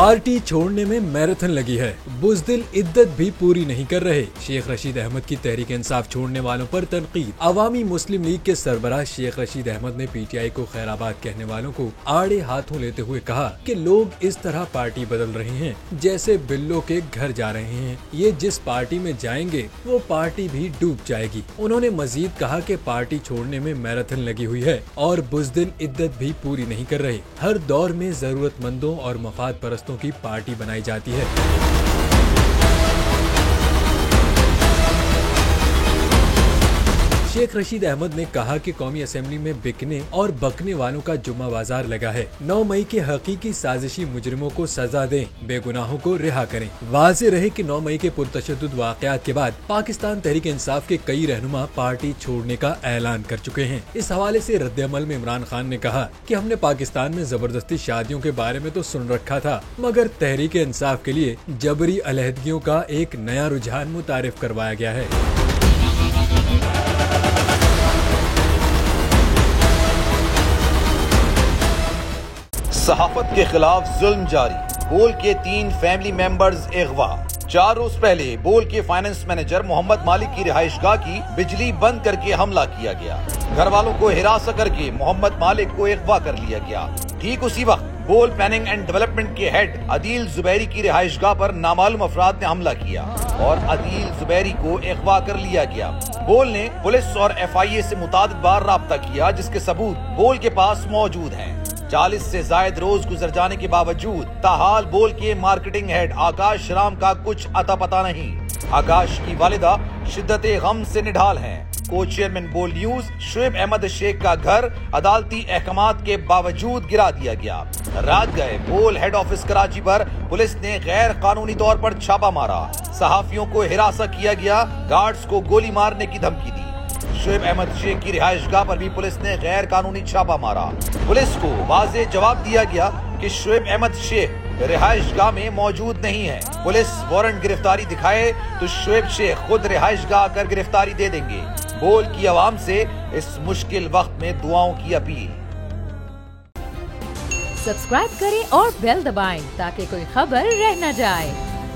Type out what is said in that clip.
Party چھوڑنے میں marathon لگی ہے، بزدل عدت بھی پوری نہیں کر رہے۔ شیخ رشید احمد کی تحریک انصاف چھوڑنے والوں پر تنقید۔ عوامی مسلم لیگ کے سربراہ شیخ رشید احمد نے پی ٹی آئی کو خیر آباد کہنے والوں کو آڑے ہاتھوں لیتے ہوئے کہا کہ لوگ اس طرح پارٹی بدل رہے ہیں جیسے بلوں کے گھر جا رہے ہیں، یہ جس پارٹی میں جائیں گے وہ پارٹی بھی ڈوب جائے گی۔ انہوں نے مزید کہا کہ پارٹی چھوڑنے میں میراتھن لگی ہوئی ہے اور بزدل عدت بھی پوری نہیں کر رہے۔ ہر دور میں ضرورت مندوں اور مفاد پرستوں کی پارٹی بنائی جاتی ہے۔ شیخ رشید احمد نے کہا کہ قومی اسمبلی میں بکنے اور بکنے والوں کا جمعہ بازار لگا ہے۔ 9 مئی کے حقیقی سازشی مجرموں کو سزا دیں، بے گناہوں کو رہا کریں۔ واضح رہے کہ 9 مئی کے پرتشدد واقعات کے بعد پاکستان تحریک انصاف کے کئی رہنما پارٹی چھوڑنے کا اعلان کر چکے ہیں۔ اس حوالے سے رد عمل میں عمران خان نے کہا کہ ہم نے پاکستان میں زبردستی شادیوں کے بارے میں تو سن رکھا تھا، مگر تحریک انصاف کے لیے جبری علیحدگیوں کا ایک نیا رجحان متعارف کروایا گیا ہے۔ صحافت کے خلاف ظلم جاری، بول کے 3 فیملی ممبرز اغوا۔ 4 روز پہلے بول کے فائنانس مینیجر محمد مالک کی رہائش گاہ کی بجلی بند کر کے حملہ کیا گیا۔ گھر والوں کو ہراساں کر کے محمد مالک کو اغوا کر لیا گیا۔ ٹھیک اسی وقت بول پلاننگ اینڈ ڈیولپمنٹ کے ہیڈ عدیل زبیری کی رہائش گاہ پر نامعلوم افراد نے حملہ کیا اور عدیل زبیری کو اغوا کر لیا گیا۔ بول نے پولیس اور ایف آئی اے سے متعدد بار رابطہ کیا، جس کے ثبوت بول کے پاس موجود ہیں۔ 40 سے زائد روز گزر جانے کے باوجود تاحال بول کے مارکیٹنگ ہیڈ آکاش رام کا کچھ اتا پتا نہیں۔ آکاش کی والدہ شدت غم سے نڈھال ہیں۔ کو چیئرمین بول نیوز شعیب احمد شیخ کا گھر عدالتی احکامات کے باوجود گرا دیا گیا۔ رات گئے بول ہیڈ آفس کراچی پر پولیس نے غیر قانونی طور پر چھاپا مارا۔ صحافیوں کو ہراساں کیا گیا، گارڈز کو گولی مارنے کی دھمکی دی۔ شعیب احمد شیخ کی رہائش گاہ پر بھی پولیس نے غیر قانونی چھاپا مارا۔ پولیس کو واضح جواب دیا گیا کہ شعیب احمد شیخ رہائش گاہ میں موجود نہیں ہے۔ پولیس وارنٹ گرفتاری دکھائے تو شعیب شیخ خود رہائش گاہ کر گرفتاری دے دیں گے۔ بول کی عوام سے اس مشکل وقت میں دعاؤں کی اپیل۔ سبسکرائب کریں اور بیل دبائیں تاکہ کوئی خبر رہ نہ جائے۔